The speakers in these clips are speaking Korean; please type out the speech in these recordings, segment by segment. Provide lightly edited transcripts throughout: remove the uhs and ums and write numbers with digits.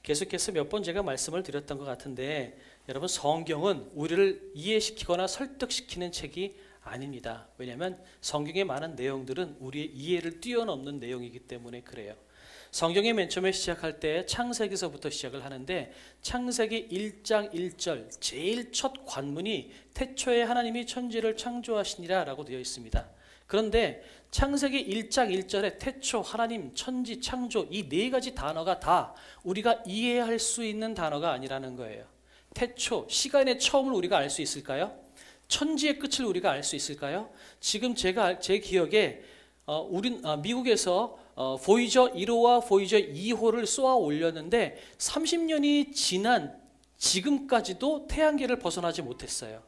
계속해서 몇 번 제가 말씀을 드렸던 것 같은데 여러분, 성경은 우리를 이해시키거나 설득시키는 책이 아닙니다. 왜냐하면 성경의 많은 내용들은 우리의 이해를 뛰어넘는 내용이기 때문에 그래요. 성경의 맨 처음에 시작할 때 창세기서부터 시작을 하는데 창세기 1장 1절 제일 첫 관문이 태초에 하나님이 천지를 창조하시니라 라고 되어 있습니다. 그런데 창세기 1장 1절에 태초, 하나님, 천지, 창조 이 네 가지 단어가 다 우리가 이해할 수 있는 단어가 아니라는 거예요. 태초, 시간의 처음을 우리가 알 수 있을까요? 천지의 끝을 우리가 알 수 있을까요? 지금 제 기억에 미국에서 보이저 1호와 보이저 2호를 쏘아 올렸는데 30년이 지난 지금까지도 태양계를 벗어나지 못했어요.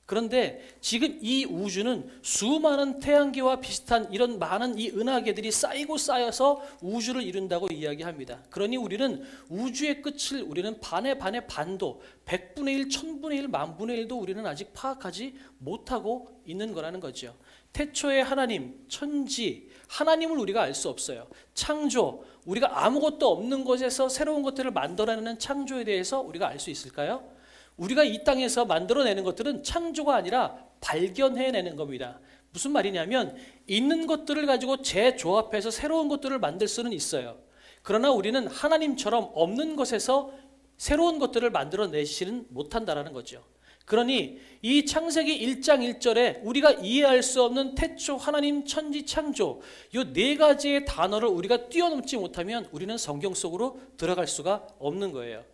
그런데 지금 이 우주는 수많은 태양계와 비슷한 이런 많은 이 은하계들이 쌓이고 쌓여서 우주를 이룬다고 이야기합니다. 그러니 우리는 우주의 끝을 우리는 반의 반도 100분의 1, 1000분의 1, 만분의 1도 우리는 아직 파악하지 못하고 있는 거라는 거죠. 태초의 하나님, 천지, 하나님을 우리가 알 수 없어요. 창조, 우리가 아무것도 없는 곳에서 새로운 것들을 만들어내는 창조에 대해서 우리가 알 수 있을까요? 우리가 이 땅에서 만들어내는 것들은 창조가 아니라 발견해내는 겁니다. 무슨 말이냐면 있는 것들을 가지고 재조합해서 새로운 것들을 만들 수는 있어요. 그러나 우리는 하나님처럼 없는 것에서 새로운 것들을 만들어내지는 못한다는 거죠. 그러니 이 창세기 1장 1절에 우리가 이해할 수 없는 태초, 하나님, 천지, 창조 이 네 가지의 단어를 우리가 뛰어넘지 못하면 우리는 성경 속으로 들어갈 수가 없는 거예요.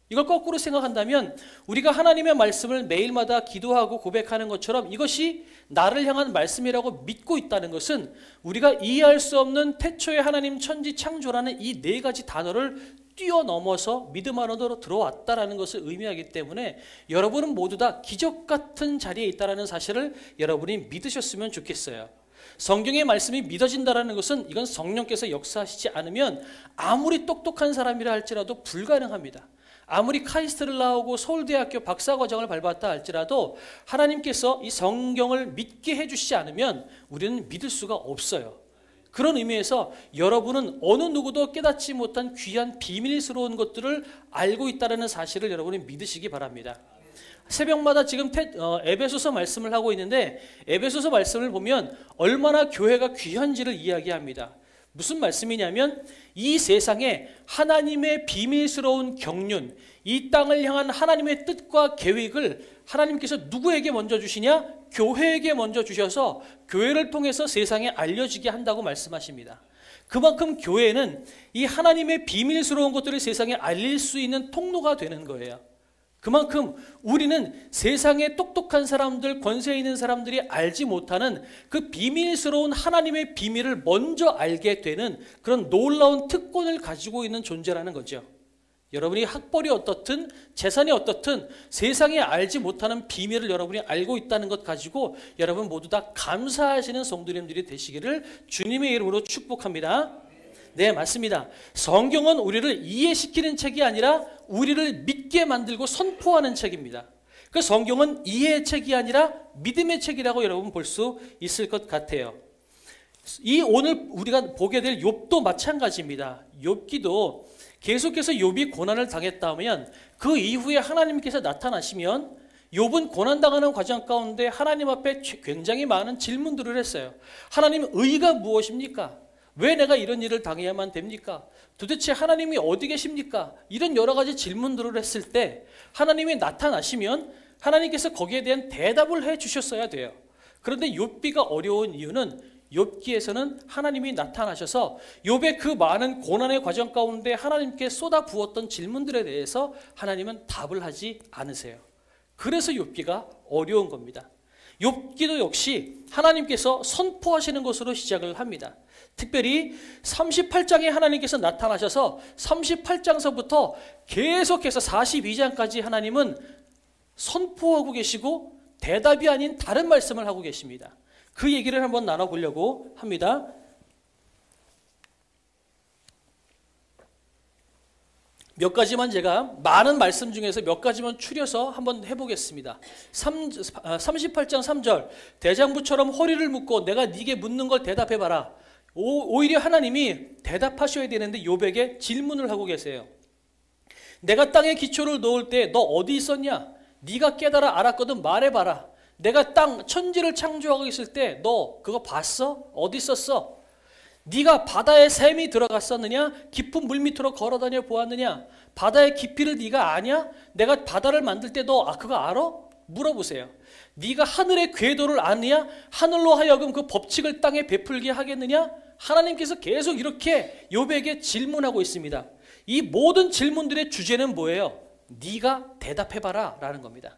이걸 거꾸로 생각한다면 우리가 하나님의 말씀을 매일마다 기도하고 고백하는 것처럼 이것이 나를 향한 말씀이라고 믿고 있다는 것은 우리가 이해할 수 없는 태초의 하나님, 천지, 창조라는 이 네 가지 단어를 뛰어넘어서 믿음 안으로 들어왔다는 것을 의미하기 때문에 여러분은 모두 다 기적 같은 자리에 있다는 사실을 여러분이 믿으셨으면 좋겠어요. 성경의 말씀이 믿어진다는 것은 이건 성령께서 역사하시지 않으면 아무리 똑똑한 사람이라 할지라도 불가능합니다. 아무리 카이스트를 나오고 서울대학교 박사과정을 밟았다 할지라도 하나님께서 이 성경을 믿게 해주시지 않으면 우리는 믿을 수가 없어요. 그런 의미에서 여러분은 어느 누구도 깨닫지 못한 귀한 비밀스러운 것들을 알고 있다는 사실을 여러분이 믿으시기 바랍니다. 새벽마다 지금 에베소서 말씀을 하고 있는데 에베소서 말씀을 보면 얼마나 교회가 귀한지를 이야기합니다. 무슨 말씀이냐면 이 세상에 하나님의 비밀스러운 경륜, 이 땅을 향한 하나님의 뜻과 계획을 하나님께서 누구에게 먼저 주시냐? 교회에게 먼저 주셔서 교회를 통해서 세상에 알려지게 한다고 말씀하십니다. 그만큼 교회는 이 하나님의 비밀스러운 것들을 세상에 알릴 수 있는 통로가 되는 거예요. 그만큼 우리는 세상의 똑똑한 사람들, 권세 있는 사람들이 알지 못하는 그 비밀스러운 하나님의 비밀을 먼저 알게 되는 그런 놀라운 특권을 가지고 있는 존재라는 거죠. 여러분이 학벌이 어떻든 재산이 어떻든 세상에 알지 못하는 비밀을 여러분이 알고 있다는 것 가지고 여러분 모두 다 감사하시는 성도님들이 되시기를 주님의 이름으로 축복합니다. 네, 맞습니다. 성경은 우리를 이해시키는 책이 아니라 우리를 믿게 만들고 선포하는 책입니다. 그 성경은 이해의 책이 아니라 믿음의 책이라고 여러분 볼 수 있을 것 같아요. 이 오늘 우리가 보게 될 욥도 마찬가지입니다. 욥기도 계속해서 욥이 고난을 당했다면 그 이후에 하나님께서 나타나시면 욥은 고난당하는 과정 가운데 하나님 앞에 굉장히 많은 질문들을 했어요. 하나님, 의가 무엇입니까? 왜 내가 이런 일을 당해야만 됩니까? 도대체 하나님이 어디 계십니까? 이런 여러 가지 질문들을 했을 때 하나님이 나타나시면 하나님께서 거기에 대한 대답을 해 주셨어야 돼요. 그런데 욥기가 어려운 이유는 욥기에서는 하나님이 나타나셔서 욥의 그 많은 고난의 과정 가운데 하나님께 쏟아 부었던 질문들에 대해서 하나님은 답을 하지 않으세요. 그래서 욥기가 어려운 겁니다. 욥기도 역시 하나님께서 선포하시는 것으로 시작을 합니다. 특별히 38장에 하나님께서 나타나셔서 38장서부터 계속해서 42장까지 하나님은 선포하고 계시고 대답이 아닌 다른 말씀을 하고 계십니다. 그 얘기를 한번 나눠보려고 합니다. 몇 가지만 제가 많은 말씀 중에서 몇 가지만 추려서 한번 해보겠습니다. 38장 3절 대장부처럼 허리를 묶고 내가 네게 묻는 걸 대답해봐라. 오히려 하나님이 대답하셔야 되는데 욥에게 질문을 하고 계세요. 내가 땅에 기초를 놓을 때 너 어디 있었냐? 네가 깨달아 알았거든 말해봐라. 내가 천지를 창조하고 있을 때 너 그거 봤어? 어디 있었어? 네가 바다에 샘이 들어갔었느냐? 깊은 물 밑으로 걸어다녀 보았느냐? 바다의 깊이를 네가 아냐? 내가 바다를 만들 때 너 그거 알아? 물어보세요. 네가 하늘의 궤도를 아느냐? 하늘로 하여금 그 법칙을 땅에 베풀게 하겠느냐? 하나님께서 계속 이렇게 욥에게 질문하고 있습니다. 이 모든 질문들의 주제는 뭐예요? 네가 대답해봐라 라는 겁니다.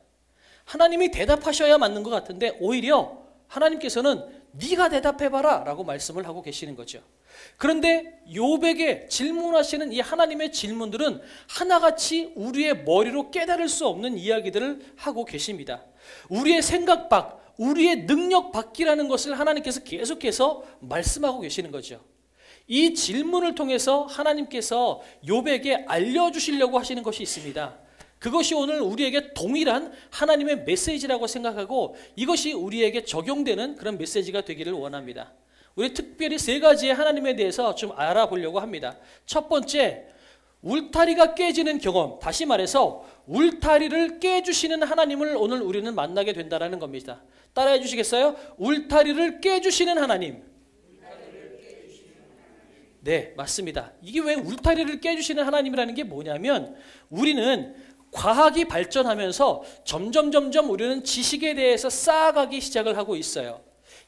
하나님이 대답하셔야 맞는 것 같은데 오히려 하나님께서는 네가 대답해봐라 라고 말씀을 하고 계시는 거죠. 그런데 욥에게 질문하시는 이 하나님의 질문들은 하나같이 우리의 머리로 깨달을 수 없는 이야기들을 하고 계십니다. 우리의 생각 밖, 우리의 능력 밖이라는 것을 하나님께서 계속해서 말씀하고 계시는 거죠. 이 질문을 통해서 하나님께서 욥에게 알려주시려고 하시는 것이 있습니다. 그것이 오늘 우리에게 동일한 하나님의 메시지라고 생각하고 이것이 우리에게 적용되는 그런 메시지가 되기를 원합니다. 우리 특별히 세 가지의 하나님에 대해서 좀 알아보려고 합니다. 첫 번째, 울타리가 깨지는 경험. 다시 말해서 울타리를 깨주시는 하나님을 오늘 우리는 만나게 된다는 겁니다. 따라해 주시겠어요? 울타리를 깨주시는 하나님. 네, 맞습니다. 이게 왜 울타리를 깨주시는 하나님이라는 게 뭐냐면 우리는 과학이 발전하면서 점점 우리는 지식에 대해서 쌓아가기 시작을 하고 있어요.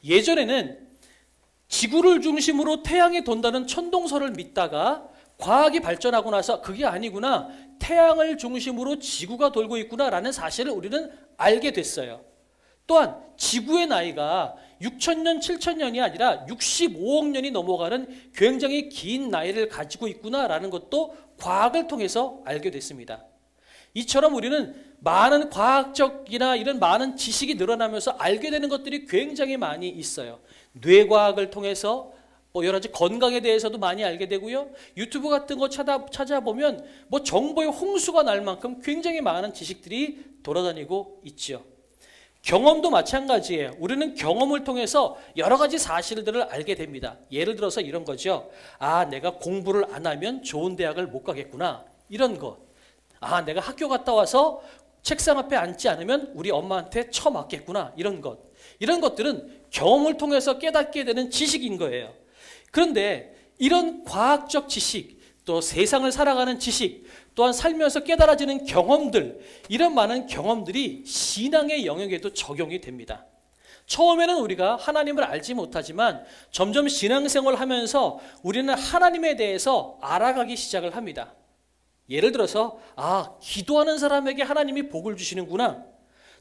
예전에는 지구를 중심으로 태양이 돈다는 천동설을 믿다가 과학이 발전하고 나서 그게 아니구나, 태양을 중심으로 지구가 돌고 있구나라는 사실을 우리는 알게 됐어요. 또한 지구의 나이가 6,000년, 7,000년이 아니라 65억 년이 넘어가는 굉장히 긴 나이를 가지고 있구나라는 것도 과학을 통해서 알게 됐습니다. 이처럼 우리는 많은 과학적이나 이런 많은 지식이 늘어나면서 알게 되는 것들이 굉장히 많이 있어요. 뇌과학을 통해서 여러 가지 건강에 대해서도 많이 알게 되고요. 유튜브 같은 거 찾아보면 정보의 홍수가 날 만큼 굉장히 많은 지식들이 돌아다니고 있죠. 경험도 마찬가지예요. 우리는 경험을 통해서 여러 가지 사실들을 알게 됩니다. 예를 들어서 이런 거죠. 내가 공부를 안 하면 좋은 대학을 못 가겠구나. 이런 것. 내가 학교 갔다 와서 책상 앞에 앉지 않으면 우리 엄마한테 쳐맞겠구나. 이런 것. 이런 것들은 경험을 통해서 깨닫게 되는 지식인 거예요. 그런데 이런 과학적 지식, 또 세상을 살아가는 지식, 또한 살면서 깨달아지는 경험들, 이런 많은 경험들이 신앙의 영역에도 적용이 됩니다. 처음에는 우리가 하나님을 알지 못하지만 점점 신앙생활을 하면서 우리는 하나님에 대해서 알아가기 시작을 합니다. 예를 들어서 기도하는 사람에게 하나님이 복을 주시는구나.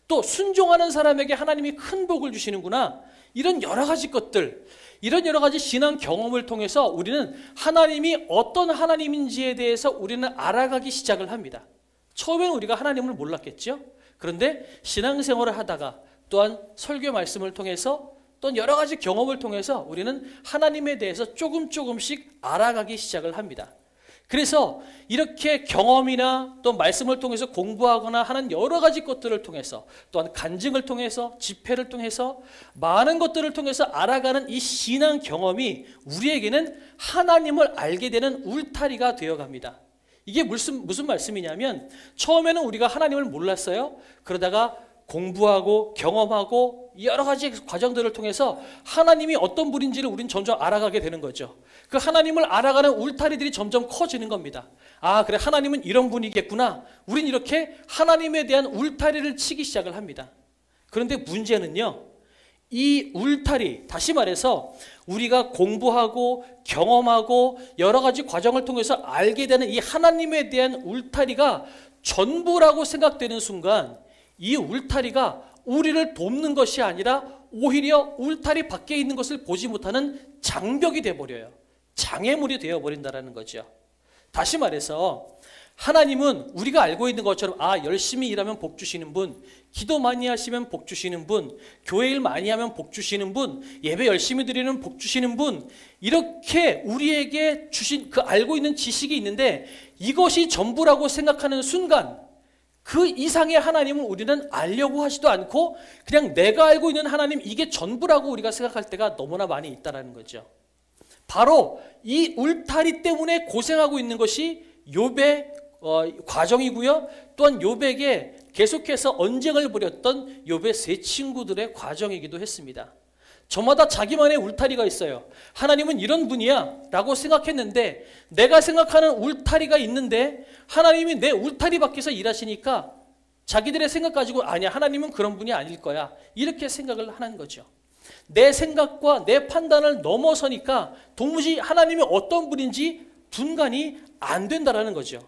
또 순종하는 사람에게 하나님이 큰 복을 주시는구나. 이런 여러 가지 것들, 이런 여러 가지 신앙 경험을 통해서 우리는 하나님이 어떤 하나님인지에 대해서 우리는 알아가기 시작을 합니다. 처음에는 우리가 하나님을 몰랐겠죠. 그런데 신앙생활을 하다가 또한 설교 말씀을 통해서 또 여러 가지 경험을 통해서 우리는 하나님에 대해서 조금씩 알아가기 시작을 합니다. 그래서 이렇게 경험이나 또 말씀을 통해서 공부하거나 하는 여러 가지 것들을 통해서 또한 간증을 통해서 집회를 통해서 많은 것들을 통해서 알아가는 이 신앙 경험이 우리에게는 하나님을 알게 되는 울타리가 되어갑니다. 이게 무슨 말씀이냐면 처음에는 우리가 하나님을 몰랐어요. 그러다가 공부하고 경험하고 여러 가지 과정들을 통해서 하나님이 어떤 분인지를 우린 점점 알아가게 되는 거죠. 그 하나님을 알아가는 울타리들이 점점 커지는 겁니다. 그래, 하나님은 이런 분이겠구나. 우린 이렇게 하나님에 대한 울타리를 치기 시작을 합니다. 그런데 문제는요, 이 울타리, 다시 말해서 우리가 공부하고 경험하고 여러 가지 과정을 통해서 알게 되는 이 하나님에 대한 울타리가 전부라고 생각되는 순간 이 울타리가 우리를 돕는 것이 아니라 오히려 울타리 밖에 있는 것을 보지 못하는 장벽이 되어버려요. 장애물이 되어버린다는 거죠. 다시 말해서 하나님은 우리가 알고 있는 것처럼 열심히 일하면 복 주시는 분, 기도 많이 하시면 복 주시는 분, 교회 일 많이 하면 복 주시는 분, 예배 열심히 드리는 복 주시는 분, 이렇게 우리에게 주신 그 알고 있는 지식이 있는데 이것이 전부라고 생각하는 순간 그 이상의 하나님을 우리는 알려고 하지도 않고 그냥 내가 알고 있는 하나님 이게 전부라고 우리가 생각할 때가 너무나 많이 있다는 거죠. 바로 이 울타리 때문에 고생하고 있는 것이 욥의 과정이고요. 또한 욥에게 계속해서 언쟁을 벌였던 욥의 세 친구들의 과정이기도 했습니다. 저마다 자기만의 울타리가 있어요. 하나님은 이런 분이야 라고 생각했는데 내가 생각하는 울타리가 있는데 하나님이 내 울타리 밖에서 일하시니까 자기들의 생각 가지고 아니야, 하나님은 그런 분이 아닐 거야, 이렇게 생각을 하는 거죠. 내 생각과 내 판단을 넘어서니까 도무지 하나님이 어떤 분인지 분간이 안 된다라는 거죠.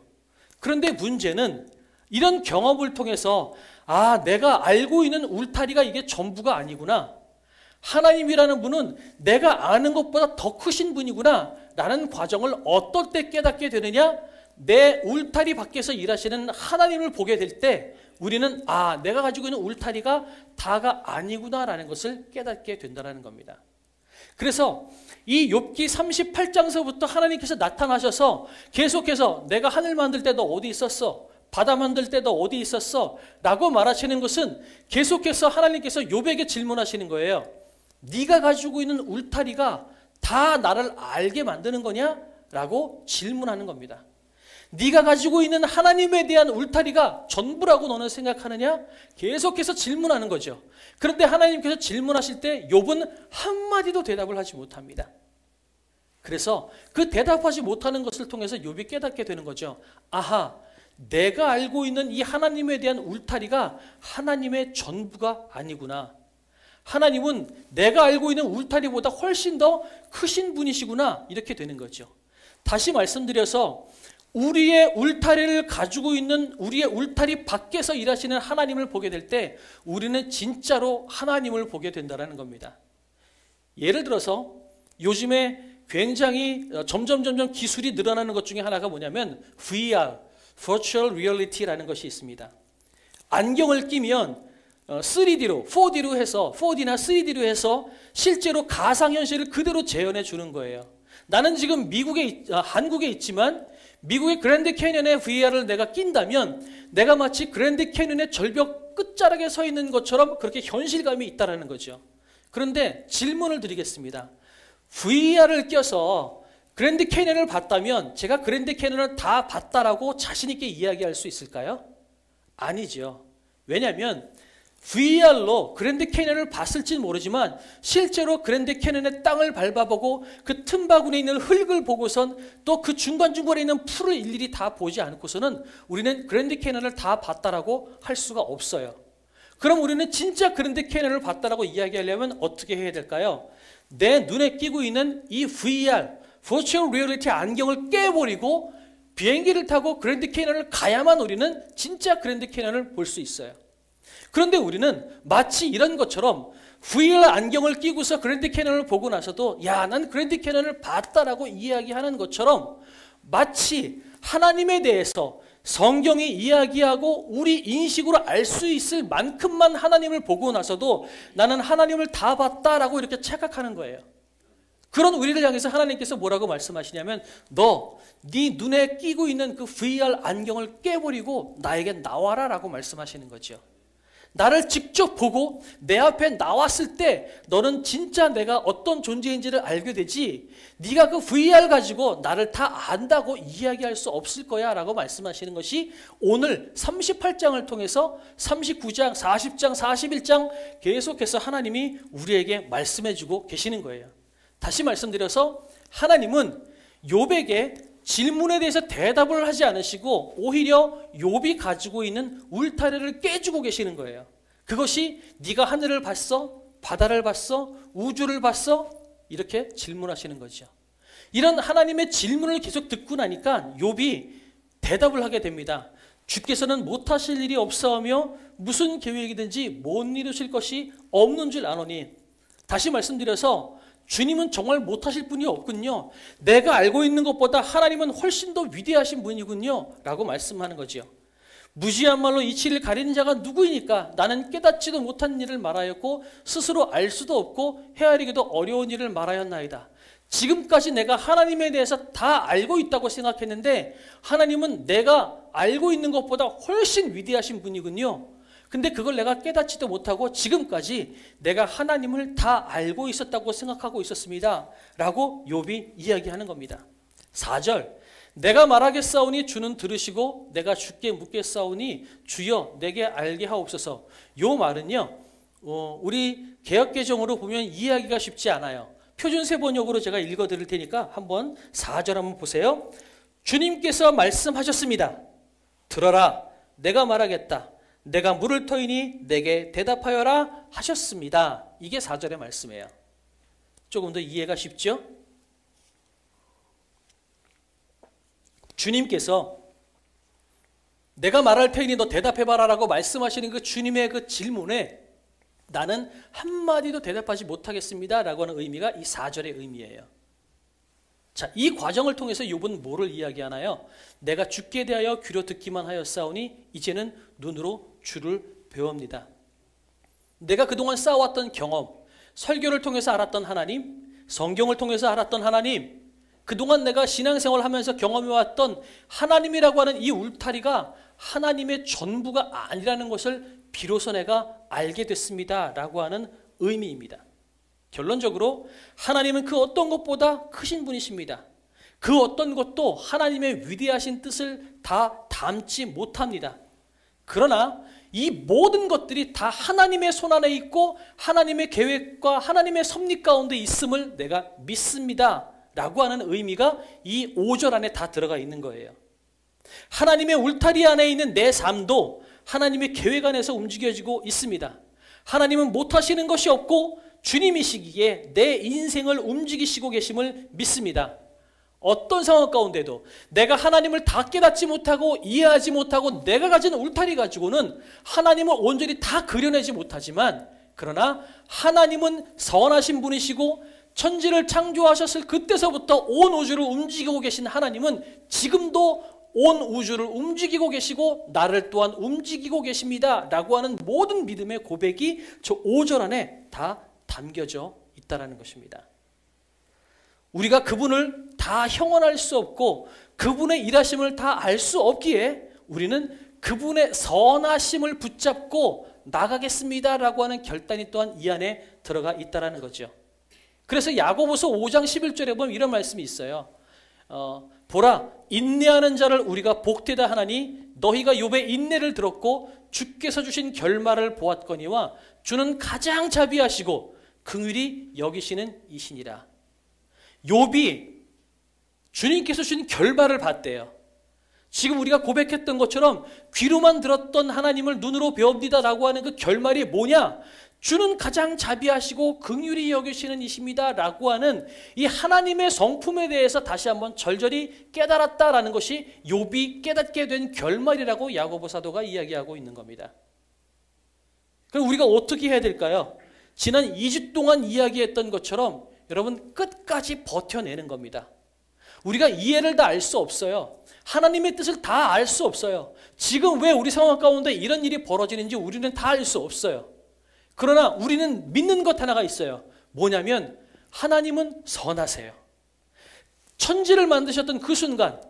그런데 문제는 이런 경험을 통해서 내가 알고 있는 울타리가 이게 전부가 아니구나, 하나님이라는 분은 내가 아는 것보다 더 크신 분이구나 라는 과정을 어떨 때 깨닫게 되느냐, 내 울타리 밖에서 일하시는 하나님을 보게 될 때 우리는 내가 가지고 있는 울타리가 다가 아니구나 라는 것을 깨닫게 된다는 겁니다. 그래서 이 욥기 38장서부터 하나님께서 나타나셔서 계속해서 내가 하늘 만들 때 너 어디 있었어? 바다 만들 때 너 어디 있었어? 라고 말하시는 것은 계속해서 하나님께서 욥에게 질문하시는 거예요. 네가 가지고 있는 울타리가 다 나를 알게 만드는 거냐? 라고 질문하는 겁니다. 네가 가지고 있는 하나님에 대한 울타리가 전부라고 너는 생각하느냐? 계속해서 질문하는 거죠. 그런데 하나님께서 질문하실 때 욥은 한마디도 대답을 하지 못합니다. 그래서 그 대답하지 못하는 것을 통해서 욥이 깨닫게 되는 거죠. 내가 알고 있는 이 하나님에 대한 울타리가 하나님의 전부가 아니구나. 하나님은 내가 알고 있는 울타리보다 훨씬 더 크신 분이시구나, 이렇게 되는 거죠. 다시 말씀드려서 우리의 울타리를 가지고 있는, 우리의 울타리 밖에서 일하시는 하나님을 보게 될 때 우리는 진짜로 하나님을 보게 된다는 겁니다. 예를 들어서 요즘에 굉장히 점점 기술이 늘어나는 것 중에 하나가 뭐냐면 VR, Virtual Reality라는 것이 있습니다. 안경을 끼면 3D로, 4D로 해서, 4D나 3D로 해서 실제로 가상현실을 그대로 재현해 주는 거예요. 나는 지금 한국에 있지만 미국의 그랜드 캐니언의 VR을 내가 낀다면 내가 마치 그랜드 캐니언의 절벽 끝자락에 서 있는 것처럼 그렇게 현실감이 있다는 거죠. 그런데 질문을 드리겠습니다. VR을 껴서 그랜드 캐니언을 봤다면 제가 그랜드 캐니언을 다 봤다라고 자신 있게 이야기할 수 있을까요? 아니죠. 왜냐하면 VR로 그랜드 캐니언을 봤을지는 모르지만 실제로 그랜드 캐니언의 땅을 밟아보고 그 틈바구니에 있는 흙을 보고선 또 그 중간중간에 있는 풀을 일일이 다 보지 않고서는 우리는 그랜드 캐니언을 다 봤다라고 할 수가 없어요. 그럼 우리는 진짜 그랜드 캐니언을 봤다라고 이야기하려면 어떻게 해야 될까요? 내 눈에 끼고 있는 이 VR, Virtual Reality 안경을 깨버리고 비행기를 타고 그랜드 캐니언을 가야만 우리는 진짜 그랜드 캐니언을 볼 수 있어요. 그런데 우리는 마치 이런 것처럼 VR 안경을 끼고서 그랜드 캐니언을 보고 나서도 난 그랜드 캐니언을 봤다라고 이야기하는 것처럼 마치 하나님에 대해서 성경이 이야기하고 우리 인식으로 알 수 있을 만큼만 하나님을 보고 나서도 나는 하나님을 다 봤다라고 이렇게 착각하는 거예요. 그런 우리를 향해서 하나님께서 뭐라고 말씀하시냐면 네 눈에 끼고 있는 그 VR 안경을 깨버리고 나에게 나와라 라고 말씀하시는 거죠. 나를 직접 보고 내 앞에 나왔을 때 너는 진짜 내가 어떤 존재인지를 알게 되지, 네가 그 VR 가지고 나를 다 안다고 이야기할 수 없을 거야 라고 말씀하시는 것이 오늘 38장을 통해서 39장, 40장, 41장 계속해서 하나님이 우리에게 말씀해 주고 계시는 거예요. 다시 말씀드려서 하나님은 욥에게 질문에 대해서 대답을 하지 않으시고 오히려 욥이 가지고 있는 울타리를 깨주고 계시는 거예요. 그것이 네가 하늘을 봤어? 바다를 봤어? 우주를 봤어? 이렇게 질문하시는 거죠. 이런 하나님의 질문을 계속 듣고 나니까 욥이 대답을 하게 됩니다. 주께서는 못하실 일이 없사오며 무슨 계획이든지 못 이루실 것이 없는 줄 아노니. 다시 말씀드려서 주님은 정말 못하실 분이 없군요. 내가 알고 있는 것보다 하나님은 훨씬 더 위대하신 분이군요 라고 말씀하는 거죠. 무지한 말로 이치를 가리는 자가 누구이니까? 나는 깨닫지도 못한 일을 말하였고 스스로 알 수도 없고 헤아리기도 어려운 일을 말하였나이다. 지금까지 내가 하나님에 대해서 다 알고 있다고 생각했는데 하나님은 내가 알고 있는 것보다 훨씬 위대하신 분이군요. 근데 그걸 내가 깨닫지도 못하고 지금까지 내가 하나님을 다 알고 있었다고 생각하고 있었습니다 라고 욥이 이야기하는 겁니다. 4절, 내가 말하겠사오니 주는 들으시고 내가 주께 묻겠사오니 주여 내게 알게 하옵소서. 요 말은요, 우리 개역개정으로 보면 이해하기가 쉽지 않아요. 표준세번역으로 제가 읽어드릴 테니까 한번 4절 한번 보세요. 주님께서 말씀하셨습니다. 들어라, 내가 말하겠다. 내가 물을 터이니 내게 대답하여라 하셨습니다. 이게 4절의 말씀이에요. 조금 더 이해가 쉽죠? 주님께서 내가 말할 테이니 너 대답해봐라 라고 말씀하시는 그 주님의 그 질문에 나는 한마디도 대답하지 못하겠습니다 라고 하는 의미가 이 4절의 의미예요. 자, 이 과정을 통해서 욥은 뭐를 이야기하나요? 내가 주께 대하여 귀로 듣기만 하였사오니 이제는 눈으로 주를 배웁니다. 내가 그동안 쌓아왔던 경험, 설교를 통해서 알았던 하나님, 성경을 통해서 알았던 하나님, 그동안 내가 신앙생활을 하면서 경험해왔던 하나님이라고 하는 이 울타리가 하나님의 전부가 아니라는 것을 비로소 내가 알게 됐습니다 라고 하는 의미입니다. 결론적으로 하나님은 그 어떤 것보다 크신 분이십니다. 그 어떤 것도 하나님의 위대하신 뜻을 다 담지 못합니다. 그러나 이 모든 것들이 다 하나님의 손안에 있고 하나님의 계획과 하나님의 섭리 가운데 있음을 내가 믿습니다 라고 하는 의미가 이 5절 안에 다 들어가 있는 거예요. 하나님의 울타리 안에 있는 내 삶도 하나님의 계획 안에서 움직여지고 있습니다. 하나님은 못하시는 것이 없고 주님이시기에 내 인생을 움직이시고 계심을 믿습니다. 어떤 상황 가운데도 내가 하나님을 다 깨닫지 못하고 이해하지 못하고 내가 가진 울타리 가지고는 하나님을 온전히 다 그려내지 못하지만, 그러나 하나님은 선하신 분이시고 천지를 창조하셨을 그때서부터 온 우주를 움직이고 계신 하나님은 지금도 온 우주를 움직이고 계시고 나를 또한 움직이고 계십니다 라고 하는 모든 믿음의 고백이 저 5절 안에 다 담겨져 있다는 것입니다. 우리가 그분을 다 형언할 수 없고 그분의 일하심을 다 알 수 없기에 우리는 그분의 선하심을 붙잡고 나가겠습니다 라고 하는 결단이 또한 이 안에 들어가 있다는 거죠. 그래서 야고보서 5장 11절에 보면 이런 말씀이 있어요. 보라, 인내하는 자를 우리가 복되다 하나니 너희가 욥의 인내를 들었고 주께서 주신 결말을 보았거니와 주는 가장 자비하시고 긍휼히 여기시는 이시니라. 욥이 주님께서 주신 결말을 봤대요. 지금 우리가 고백했던 것처럼 귀로만 들었던 하나님을 눈으로 배웁니다라고 하는 그 결말이 뭐냐? 주는 가장 자비하시고 긍휼히 여기시는 이십니다 라고 하는 이 하나님의 성품에 대해서 다시 한번 절절히 깨달았다라는 것이 욥이 깨닫게 된 결말이라고 야고보 사도가 이야기하고 있는 겁니다. 그럼 우리가 어떻게 해야 될까요? 지난 2주 동안 이야기했던 것처럼 여러분 끝까지 버텨내는 겁니다. 우리가 이해를 다 알 수 없어요. 하나님의 뜻을 다 알 수 없어요. 지금 왜 우리 상황 가운데 이런 일이 벌어지는지 우리는 다 알 수 없어요. 그러나 우리는 믿는 것 하나가 있어요. 뭐냐면 하나님은 선하세요. 천지를 만드셨던 그 순간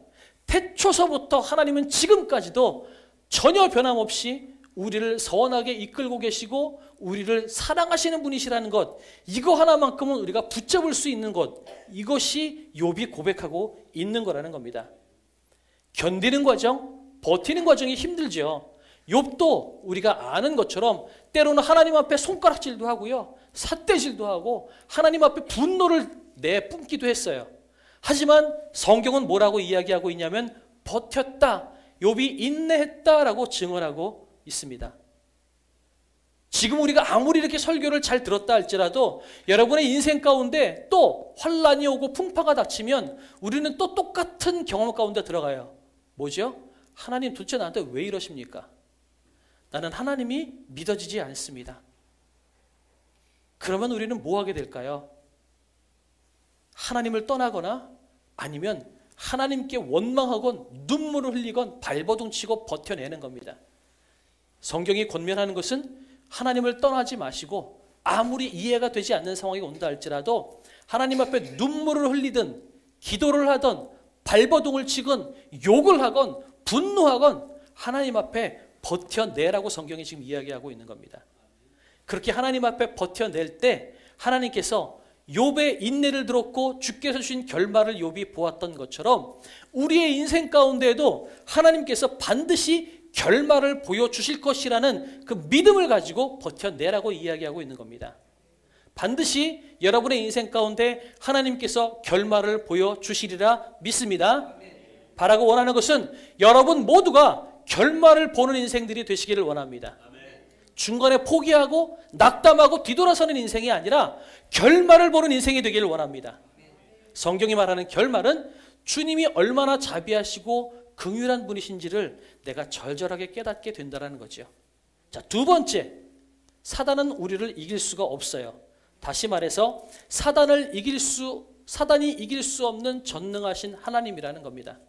태초서부터 하나님은 지금까지도 전혀 변함없이 우리를 선하게 이끌고 계시고 우리를 사랑하시는 분이시라는 것, 이거 하나만큼은 우리가 붙잡을 수 있는 것, 이것이 욥이 고백하고 있는 거라는 겁니다. 견디는 과정, 버티는 과정이 힘들죠. 욥도 우리가 아는 것처럼 때로는 하나님 앞에 손가락질도 하고요, 삿대질도 하고 하나님 앞에 분노를 내뿜기도 했어요. 하지만 성경은 뭐라고 이야기하고 있냐면 버텼다, 욥이 인내했다라고 증언하고 있습니다. 지금 우리가 아무리 이렇게 설교를 잘 들었다 할지라도 여러분의 인생 가운데 또 환란이 오고 풍파가 닥치면 우리는 또 똑같은 경험 가운데 들어가요. 뭐죠? 하나님 도대체 나한테 왜 이러십니까? 나는 하나님이 믿어지지 않습니다. 그러면 우리는 뭐 하게 될까요? 하나님을 떠나거나 아니면 하나님께 원망하건 눈물을 흘리건 발버둥치고 버텨내는 겁니다. 성경이 권면하는 것은 하나님을 떠나지 마시고 아무리 이해가 되지 않는 상황이 온다 할지라도 하나님 앞에 눈물을 흘리든 기도를 하든 발버둥을 치건 욕을 하건 분노하건 하나님 앞에 버텨내라고 성경이 지금 이야기하고 있는 겁니다. 그렇게 하나님 앞에 버텨낼 때 하나님께서 욥의 인내를 들었고 주께서 주신 결말을 욥이 보았던 것처럼 우리의 인생 가운데에도 하나님께서 반드시 결말을 보여주실 것이라는 그 믿음을 가지고 버텨내라고 이야기하고 있는 겁니다. 반드시 여러분의 인생 가운데 하나님께서 결말을 보여주시리라 믿습니다. 바라고 원하는 것은 여러분 모두가 결말을 보는 인생들이 되시기를 원합니다. 중간에 포기하고 낙담하고 뒤돌아서는 인생이 아니라 결말을 보는 인생이 되기를 원합니다. 성경이 말하는 결말은 주님이 얼마나 자비하시고 긍휼한 분이신지를 내가 절절하게 깨닫게 된다는 거죠. 자, 두 번째, 사단은 우리를 이길 수가 없어요. 다시 말해서 사단이 이길 수 없는 전능하신 하나님이라는 겁니다.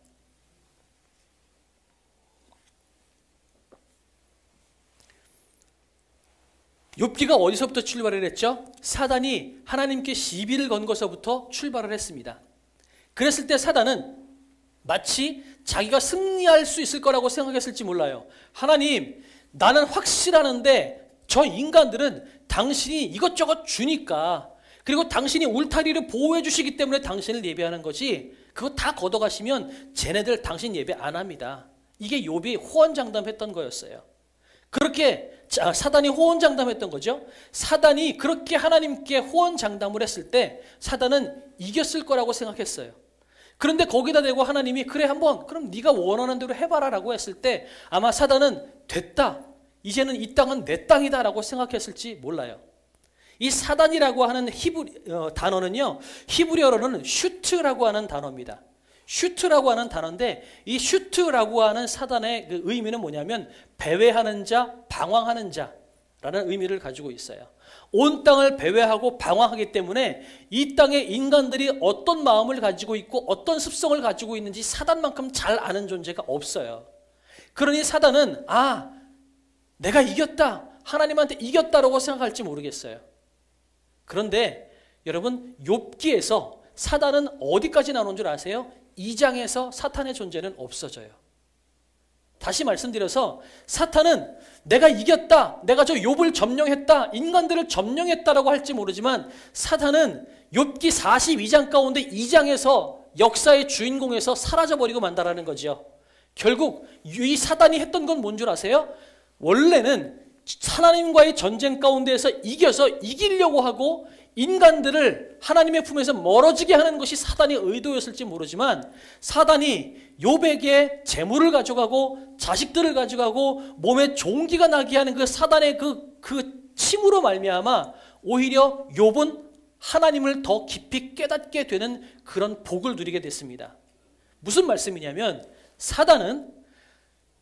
욥기가 어디서부터 출발을 했죠? 사단이 하나님께 시비를 건 것서부터 출발을 했습니다. 그랬을 때 사단은 마치 자기가 승리할 수 있을 거라고 생각했을지 몰라요. 하나님, 나는 확실하는데 저 인간들은 당신이 이것저것 주니까, 그리고 당신이 울타리를 보호해 주시기 때문에 당신을 예배하는 거지, 그거 다 걷어가시면 쟤네들 당신 예배 안 합니다. 이게 욥이 호언장담했던 거였어요. 그렇게 사단이 호언장담했던 거죠. 사단이 그렇게 하나님께 호언장담을 했을 때 사단은 이겼을 거라고 생각했어요. 그런데 거기다 대고 하나님이 그래 한번 그럼 네가 원하는 대로 해봐라 라고 했을 때 아마 사단은 됐다, 이제는 이 땅은 내 땅이다 라고 생각했을지 몰라요. 이 사단이라고 하는 단어는요, 히브리어로는 슈트라고 하는 단어입니다. 슈트라고 하는 단어인데, 이 슈트라고 하는 사단의 그 의미는 뭐냐면 배회하는 자, 방황하는 자라는 의미를 가지고 있어요. 온 땅을 배회하고 방황하기 때문에 이 땅의 인간들이 어떤 마음을 가지고 있고 어떤 습성을 가지고 있는지 사단만큼 잘 아는 존재가 없어요. 그러니 사단은 내가 이겼다, 하나님한테 이겼다라고 생각할지 모르겠어요. 그런데 여러분, 욥기에서 사단은 어디까지 나온 줄 아세요? 2장에서 사탄의 존재는 없어져요. 다시 말씀드려서 사탄은 내가 이겼다, 내가 저 욥을 점령했다, 인간들을 점령했다라고 할지 모르지만 사탄은 욥기 42장 가운데 2장에서 역사의 주인공에서 사라져버리고 만다라는 거죠. 결국 이 사단이 했던 건 뭔 줄 아세요? 원래는 하나님과의 전쟁 가운데에서 이겨서 이기려고 하고 인간들을 하나님의 품에서 멀어지게 하는 것이 사단의 의도였을지 모르지만 사단이 욥에게 재물을 가져가고 자식들을 가져가고 몸에 종기가 나게 하는 그 사단의 그 침으로 말미암아 오히려 욥은 하나님을 더 깊이 깨닫게 되는 그런 복을 누리게 됐습니다. 무슨 말씀이냐면 사단은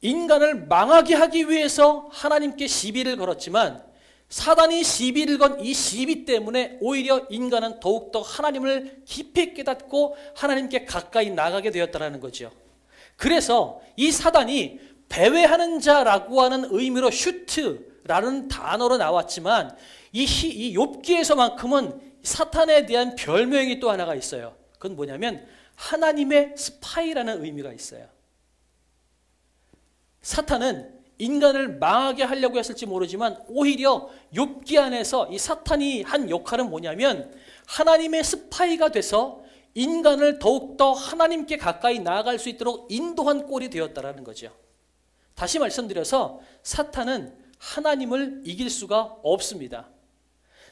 인간을 망하게 하기 위해서 하나님께 시비를 걸었지만 사단이 시비를 건 이 시비 때문에 오히려 인간은 더욱더 하나님을 깊이 깨닫고 하나님께 가까이 나가게 되었다는 거죠. 그래서 이 사단이 배회하는 자라고 하는 의미로 슈트라는 단어로 나왔지만 이 욥기에서만큼은 사탄에 대한 별명이 또 하나가 있어요. 그건 뭐냐면 하나님의 스파이라는 의미가 있어요. 사탄은 인간을 망하게 하려고 했을지 모르지만 오히려 욥기 안에서 이 사탄이 한 역할은 뭐냐면 하나님의 스파이가 돼서 인간을 더욱더 하나님께 가까이 나아갈 수 있도록 인도한 꼴이 되었다는 거죠. 다시 말씀드려서 사탄은 하나님을 이길 수가 없습니다.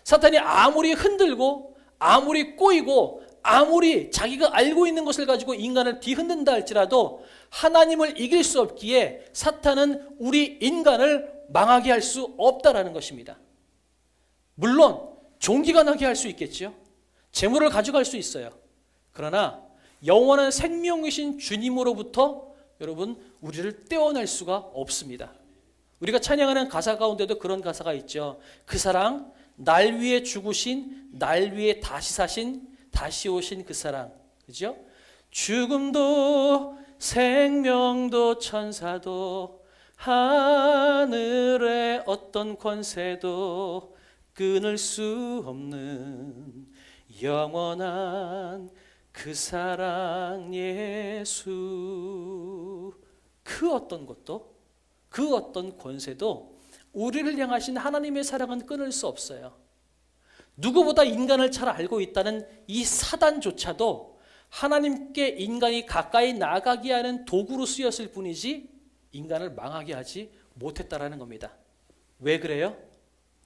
사탄이 아무리 흔들고 아무리 꼬이고 아무리 자기가 알고 있는 것을 가지고 인간을 뒤흔든다 할지라도 하나님을 이길 수 없기에 사탄은 우리 인간을 망하게 할 수 없다라는 것입니다. 물론 종기가 나게 할 수 있겠죠. 재물을 가져갈 수 있어요. 그러나 영원한 생명이신 주님으로부터 여러분 우리를 떼어낼 수가 없습니다. 우리가 찬양하는 가사 가운데도 그런 가사가 있죠. 그 사랑, 날 위해 죽으신, 날 위해 다시 사신, 다시 오신 그 사랑, 그죠? 죽음도 생명도 천사도 하늘의 어떤 권세도 끊을 수 없는 영원한 그 사랑 예수. 그 어떤 것도, 그 어떤 권세도 우리를 향하신 하나님의 사랑은 끊을 수 없어요. 누구보다 인간을 잘 알고 있다는 이 사단조차도 하나님께 인간이 가까이 나가게 하는 도구로 쓰였을 뿐이지 인간을 망하게 하지 못했다라는 겁니다. 왜 그래요?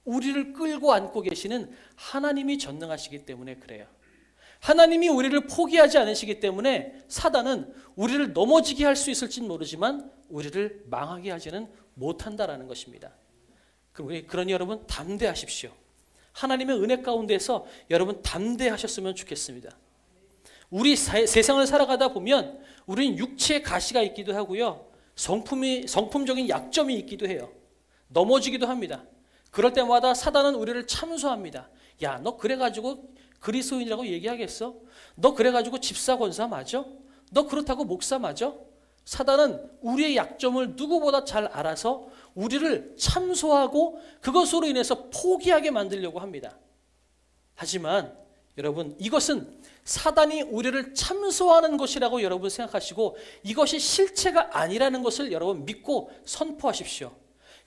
우리를 끌고 안고 계시는 하나님이 전능하시기 때문에 그래요. 하나님이 우리를 포기하지 않으시기 때문에 사단은 우리를 넘어지게 할 수 있을지는 모르지만 우리를 망하게 하지는 못한다라는 것입니다. 그러니 여러분 담대하십시오. 하나님의 은혜 가운데서 여러분 담대하셨으면 좋겠습니다. 우리 세상을 살아가다 보면 우리는 육체의 가시가 있기도 하고요. 성품적인 약점이 있기도 해요. 넘어지기도 합니다. 그럴 때마다 사단은 우리를 참소합니다. 야, 너 그래가지고 그리스도인이라고 얘기하겠어? 너 그래가지고 집사 권사 맞아? 너 그렇다고 목사 맞아? 사단은 우리의 약점을 누구보다 잘 알아서 우리를 참소하고 그것으로 인해서 포기하게 만들려고 합니다. 하지만 여러분, 이것은 사단이 우리를 참소하는 것이라고 여러분 생각하시고 이것이 실체가 아니라는 것을 여러분 믿고 선포하십시오.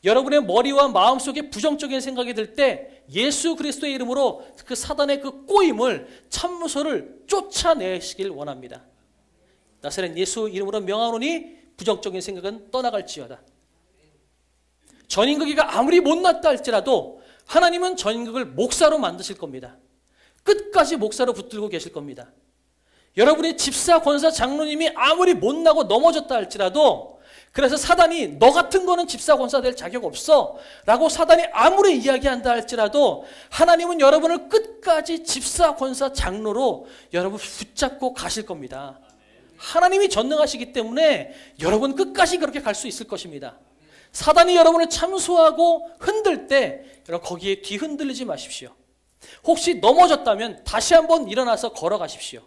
여러분의 머리와 마음속에 부정적인 생각이 들 때 예수 그리스도의 이름으로 그 사단의 그 꼬임을, 참소를 쫓아내시길 원합니다. 나사렛 예수 이름으로 명하노니 부정적인 생각은 떠나갈지어다. 전임극이가 아무리 못났다 할지라도 하나님은 전임극을 목사로 만드실 겁니다. 끝까지 목사로 붙들고 계실 겁니다. 여러분의 집사, 권사, 장로님이 아무리 못나고 넘어졌다 할지라도 그래서 사단이 너 같은 거는 집사, 권사 될 자격 없어 라고 사단이 아무리 이야기한다 할지라도 하나님은 여러분을 끝까지 집사, 권사, 장로로 여러분 붙잡고 가실 겁니다. 하나님이 전능하시기 때문에 여러분 끝까지 그렇게 갈 수 있을 것입니다. 사단이 여러분을 참소하고 흔들 때 여러분 거기에 뒤 흔들리지 마십시오. 혹시 넘어졌다면 다시 한번 일어나서 걸어가십시오.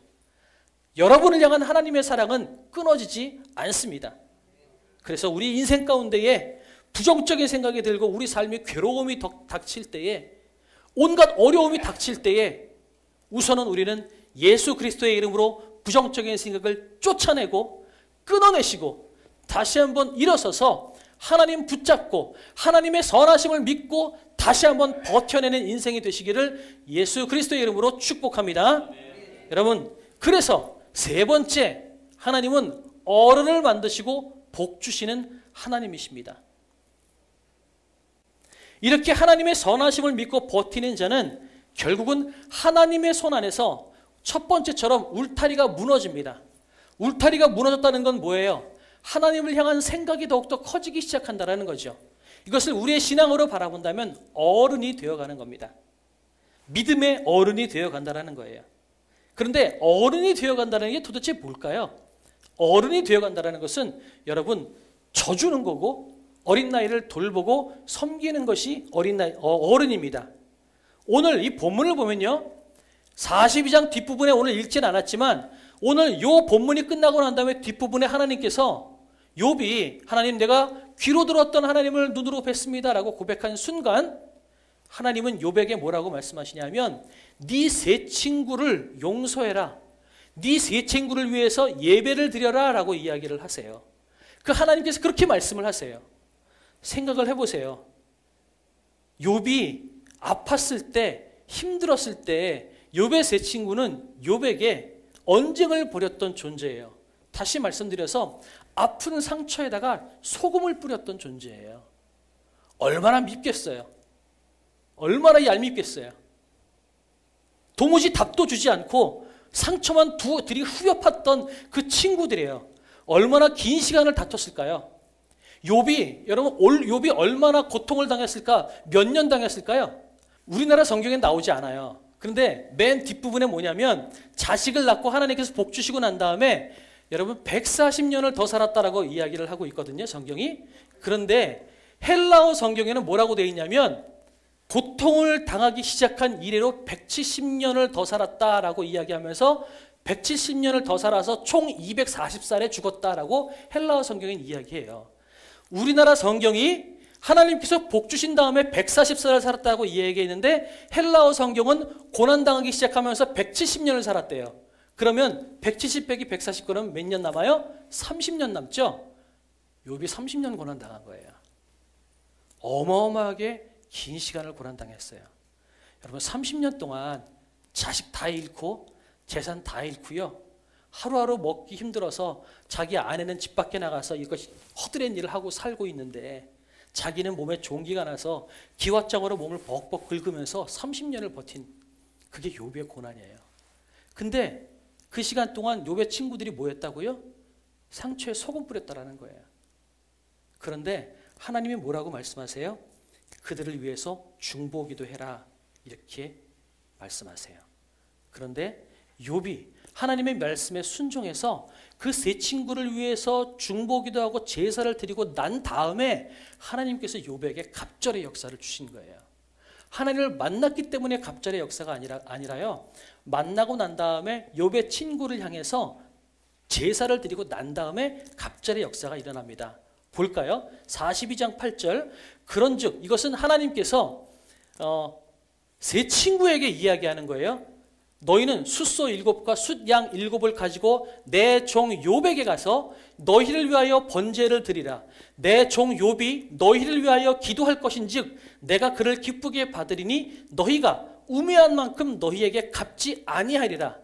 여러분을 향한 하나님의 사랑은 끊어지지 않습니다. 그래서 우리 인생 가운데에 부정적인 생각이 들고 우리 삶이 괴로움이 닥칠 때에 온갖 어려움이 닥칠 때에 우선은 우리는 예수 그리스도의 이름으로 부정적인 생각을 쫓아내고 끊어내시고 다시 한번 일어서서 하나님 붙잡고 하나님의 선하심을 믿고 다시 한번 버텨내는 인생이 되시기를 예수 그리스도의 이름으로 축복합니다. 여러분, 그래서 세 번째, 하나님은 어른을 만드시고 복 주시는 하나님이십니다. 이렇게 하나님의 선하심을 믿고 버티는 자는 결국은 하나님의 손 안에서 첫 번째처럼 울타리가 무너집니다. 울타리가 무너졌다는 건 뭐예요? 하나님을 향한 생각이 더욱더 커지기 시작한다는 거죠. 이것을 우리의 신앙으로 바라본다면 어른이 되어가는 겁니다. 믿음의 어른이 되어간다는 거예요. 그런데 어른이 되어간다는 게 도대체 뭘까요? 어른이 되어간다는 것은 여러분 져주는 거고 어린 나이를 돌보고 섬기는 것이 어른입니다. 오늘 이 본문을 보면요. 42장 뒷부분에 오늘 읽지는 않았지만 오늘 이 본문이 끝나고 난 다음에 뒷부분에 하나님께서 욥이 하나님 내가 귀로 들었던 하나님을 눈으로 뵀습니다 라고 고백한 순간 하나님은 욥에게 뭐라고 말씀하시냐면 네 세 친구를 용서해라. 네 세 친구를 위해서 예배를 드려라 라고 이야기를 하세요. 그 하나님께서 그렇게 말씀을 하세요. 생각을 해보세요. 욥이 아팠을 때 힘들었을 때 욥의 세 친구는 욥에게 언쟁을 벌였던 존재예요. 다시 말씀드려서 아픈 상처에다가 소금을 뿌렸던 존재예요. 얼마나 밉겠어요. 얼마나 얄밉겠어요. 도무지 답도 주지 않고 상처만 들이후벼팠던 그 친구들이에요. 얼마나 긴 시간을 다퉜을까요? 욥이 얼마나 고통을 당했을까? 몇 년 당했을까요? 우리나라 성경에 나오지 않아요. 그런데 맨 뒷부분에 뭐냐면 자식을 낳고 하나님께서 복 주시고 난 다음에 여러분 140년을 더 살았다라고 이야기를 하고 있거든요. 성경이. 그런데 헬라어 성경에는 뭐라고 되어 있냐면 고통을 당하기 시작한 이래로 170년을 더 살았다라고 이야기하면서 170년을 더 살아서 총 240살에 죽었다라고 헬라어 성경은 이야기해요. 우리나라 성경이 하나님께서 복 주신 다음에 140살을 살았다고 이야기했는데 헬라어 성경은 고난당하기 시작하면서 170년을 살았대요. 그러면 170 빼기 140 몇 년 남아요? 30년 남죠? 욥이 30년 고난당한 거예요. 어마어마하게 긴 시간을 고난당했어요. 여러분 30년 동안 자식 다 잃고 재산 다 잃고요. 하루하루 먹기 힘들어서 자기 아내는 집 밖에 나가서 이것이 허드렛 일을 하고 살고 있는데 자기는 몸에 종기가 나서 기왓장으로 몸을 벅벅 긁으면서 30년을 버틴 그게 욥의 고난이에요. 근데 그 시간 동안 욥의 친구들이 뭐 했다고요? 상처에 소금 뿌렸다라는 거예요. 그런데 하나님이 뭐라고 말씀하세요? 그들을 위해서 중보기도 해라 이렇게 말씀하세요. 그런데 욥이 하나님의 말씀에 순종해서 그 세 친구를 위해서 중보기도 하고 제사를 드리고 난 다음에 하나님께서 욥에게 갑절의 역사를 주신 거예요. 하나님을 만났기 때문에 갑절의 역사가 아니라요. 만나고 난 다음에 욥의 친구를 향해서 제사를 드리고 난 다음에 갑절의 역사가 일어납니다. 볼까요? 42장 8절. 그런즉 이것은 하나님께서 세 친구에게 이야기하는 거예요. 너희는 숫소 7과 숫양 7을 가지고 내 종 욥에게 가서 너희를 위하여 번제를 드리라. 내 종 욥이 너희를 위하여 기도할 것인즉 내가 그를 기쁘게 받으리니 너희가 우매한 만큼 너희에게 갚지 아니하리라.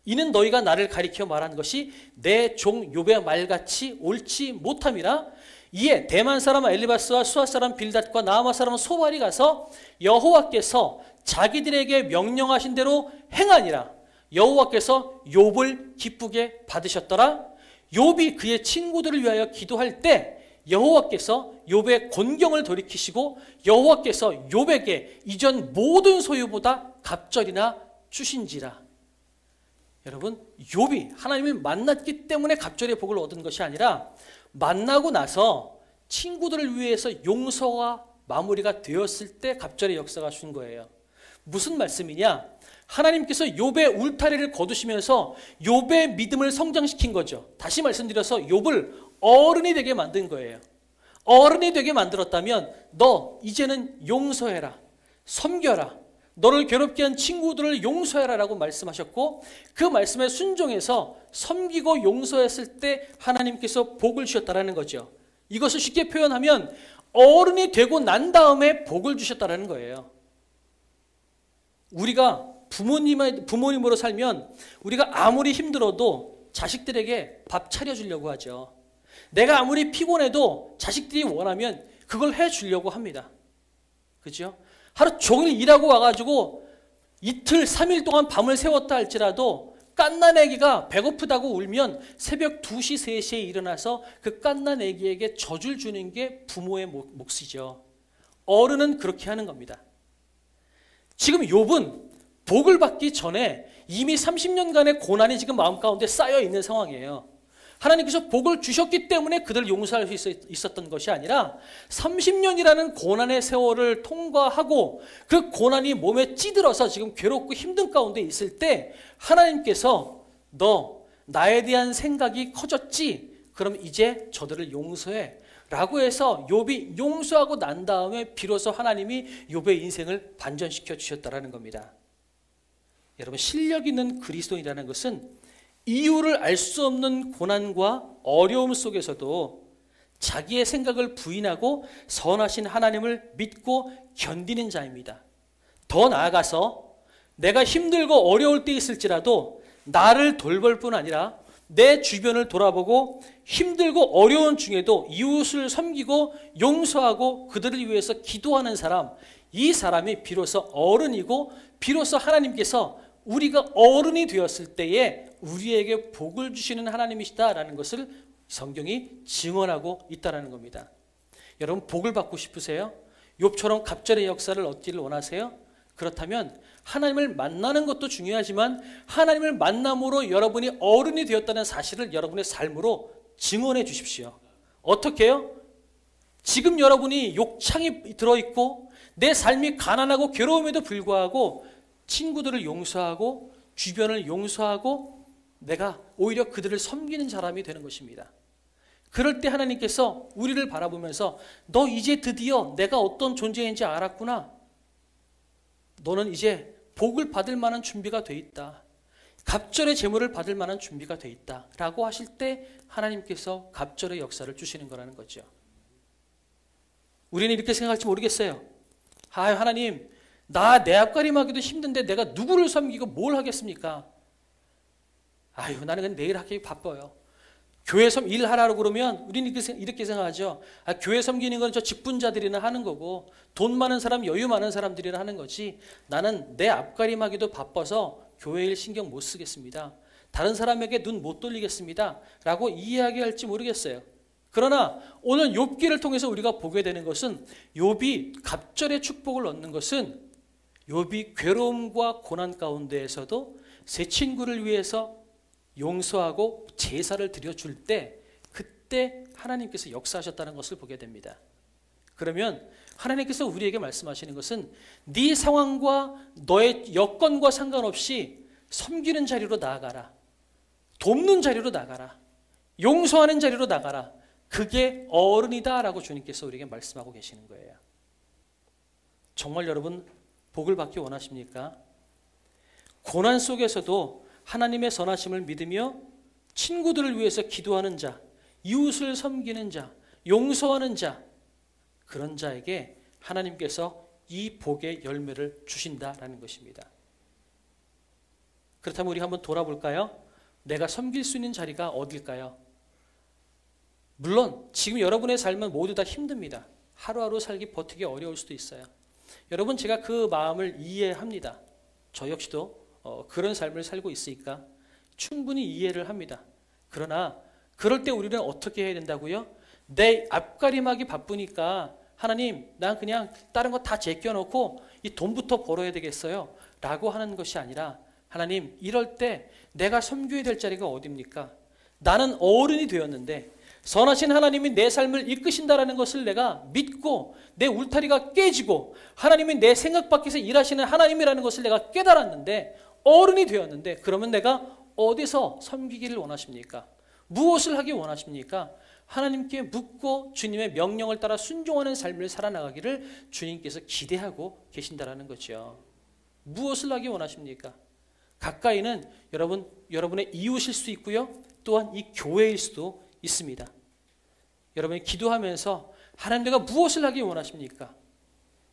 이는 너희가 나를 가리켜 말한 것이 내 종 욥의 말같이 옳지 못함이라. 이에 대만 사람 엘리바스와 수아 사람 빌닷과 나아마 사람 소발이 가서 여호와께서 자기들에게 명령하신 대로 행하니라. 여호와께서 욥을 기쁘게 받으셨더라. 욥이 그의 친구들을 위하여 기도할 때 여호와께서 욥의 곤경을 돌이키시고 여호와께서 욥에게 이전 모든 소유보다 갑절이나 주신지라. 여러분, 욥이 하나님을 만났기 때문에 갑절의 복을 얻은 것이 아니라 만나고 나서 친구들을 위해서 용서가 마무리가 되었을 때 갑절의 역사가 준 거예요. 무슨 말씀이냐? 하나님께서 욥의 울타리를 거두시면서 욥의 믿음을 성장시킨 거죠. 다시 말씀드려서 욥을 어른이 되게 만든 거예요. 어른이 되게 만들었다면 너 이제는 용서해라. 섬겨라. 너를 괴롭게 한 친구들을 용서해라 라고 말씀하셨고 그 말씀에 순종해서 섬기고 용서했을 때 하나님께서 복을 주셨다는 거죠. 이것을 쉽게 표현하면 어른이 되고 난 다음에 복을 주셨다는 거예요. 우리가 부모님으로 살면 우리가 아무리 힘들어도 자식들에게 밥 차려주려고 하죠. 내가 아무리 피곤해도 자식들이 원하면 그걸 해주려고 합니다. 그죠? 하루 종일 일하고 와가지고 이틀, 3일 동안 밤을 새웠다 할지라도 갓난 아기가 배고프다고 울면 새벽 2시, 3시에 일어나서 그 갓난 아기에게 젖을 주는 게 부모의 몫이죠. 어른은 그렇게 하는 겁니다. 지금 욥은 복을 받기 전에 이미 30년간의 고난이 지금 마음 가운데 쌓여 있는 상황이에요. 하나님께서 복을 주셨기 때문에 그들을 용서할 수 있었던 것이 아니라 30년이라는 고난의 세월을 통과하고 그 고난이 몸에 찌들어서 지금 괴롭고 힘든 가운데 있을 때 하나님께서 너 나에 대한 생각이 커졌지? 그럼 이제 저들을 용서해 라고 해서 욥이 용서하고 난 다음에 비로소 하나님이 욥의 인생을 반전시켜 주셨다는 겁니다. 여러분, 실력 있는 그리스도인이라는 것은 이유를 알 수 없는 고난과 어려움 속에서도 자기의 생각을 부인하고 선하신 하나님을 믿고 견디는 자입니다. 더 나아가서 내가 힘들고 어려울 때 있을지라도 나를 돌볼 뿐 아니라 내 주변을 돌아보고 힘들고 어려운 중에도 이웃을 섬기고 용서하고 그들을 위해서 기도하는 사람, 이 사람이 비로소 어른이고 비로소 하나님께서 우리가 어른이 되었을 때에 우리에게 복을 주시는 하나님이시다라는 것을 성경이 증언하고 있다는 겁니다. 여러분, 복을 받고 싶으세요? 욥처럼 갑절의 역사를 얻기를 원하세요? 그렇다면 하나님을 만나는 것도 중요하지만 하나님을 만남으로 여러분이 어른이 되었다는 사실을 여러분의 삶으로 증언해 주십시오. 어떻게 해요? 지금 여러분이 욕창이 들어있고 내 삶이 가난하고 괴로움에도 불구하고 친구들을 용서하고 주변을 용서하고 내가 오히려 그들을 섬기는 사람이 되는 것입니다. 그럴 때 하나님께서 우리를 바라보면서 너 이제 드디어 내가 어떤 존재인지 알았구나. 너는 이제 복을 받을 만한 준비가 돼 있다. 갑절의 제물을 받을 만한 준비가 돼 있다. 라고 하실 때 하나님께서 갑절의 역사를 주시는 거라는 거죠. 우리는 이렇게 생각할지 모르겠어요. 하나님, 내 앞가림하기도 힘든데 내가 누구를 섬기고 뭘 하겠습니까? 아유, 나는 그냥 내일 하기 바빠요. 교회 일하라고 그러면 우리는 이렇게 생각하죠. 교회 섬기는 건 저 직분자들이나 하는 거고 돈 많은 사람, 여유 많은 사람들이나 하는 거지. 나는 내 앞가림하기도 바빠서 교회 일 신경 못 쓰겠습니다. 다른 사람에게 눈 못 돌리겠습니다. 라고 이야기할지 모르겠어요. 그러나 오늘 욥기를 통해서 우리가 보게 되는 것은 욥이 갑절의 축복을 얻는 것은 욥이 괴로움과 고난 가운데에서도 새 친구를 위해서 용서하고 제사를 드려줄 때 그때 하나님께서 역사하셨다는 것을 보게 됩니다. 그러면 하나님께서 우리에게 말씀하시는 것은 네 상황과 너의 여건과 상관없이 섬기는 자리로 나아가라. 돕는 자리로 나가라. 용서하는 자리로 나가라. 그게 어른이다 라고 주님께서 우리에게 말씀하고 계시는 거예요. 정말 여러분 복을 받기 원하십니까? 고난 속에서도 하나님의 선하심을 믿으며 친구들을 위해서 기도하는 자, 이웃을 섬기는 자, 용서하는 자, 그런 자에게 하나님께서 이 복의 열매를 주신다라는 것입니다. 그렇다면 우리 한번 돌아볼까요? 내가 섬길 수 있는 자리가 어딜까요? 물론 지금 여러분의 삶은 모두 다 힘듭니다. 하루하루 살기 버티기 어려울 수도 있어요. 여러분, 제가 그 마음을 이해합니다. 저 역시도 그런 삶을 살고 있으니까 충분히 이해를 합니다. 그러나 그럴 때 우리는 어떻게 해야 된다고요? 내 앞가림하기 바쁘니까 하나님, 난 그냥 다른 거 다 제껴놓고 이 돈부터 벌어야 되겠어요 라고 하는 것이 아니라, 하나님, 이럴 때 내가 섬겨야 될 자리가 어디입니까? 나는 어른이 되었는데 선하신 하나님이 내 삶을 이끄신다라는 것을 내가 믿고 내 울타리가 깨지고 하나님이 내 생각 밖에서 일하시는 하나님이라는 것을 내가 깨달았는데 어른이 되었는데, 그러면 내가 어디서 섬기기를 원하십니까? 무엇을 하기 원하십니까? 하나님께 묻고 주님의 명령을 따라 순종하는 삶을 살아나가기를 주님께서 기대하고 계신다라는 거죠. 무엇을 하기 원하십니까? 가까이는 여러분의 이웃일 수도 있고요. 또한 이 교회일 수도 있습니다. 여러분이 기도하면서 하나님, 내가 무엇을 하기 원하십니까?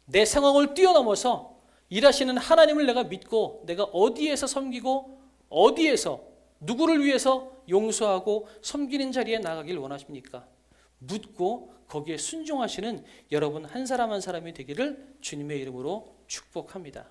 내 상황을 뛰어넘어서 일하시는 하나님을 내가 믿고 내가 어디에서 섬기고 어디에서 누구를 위해서 용서하고 섬기는 자리에 나가길 원하십니까? 묻고 거기에 순종하시는 여러분 한 사람 한 사람이 되기를 주님의 이름으로 축복합니다.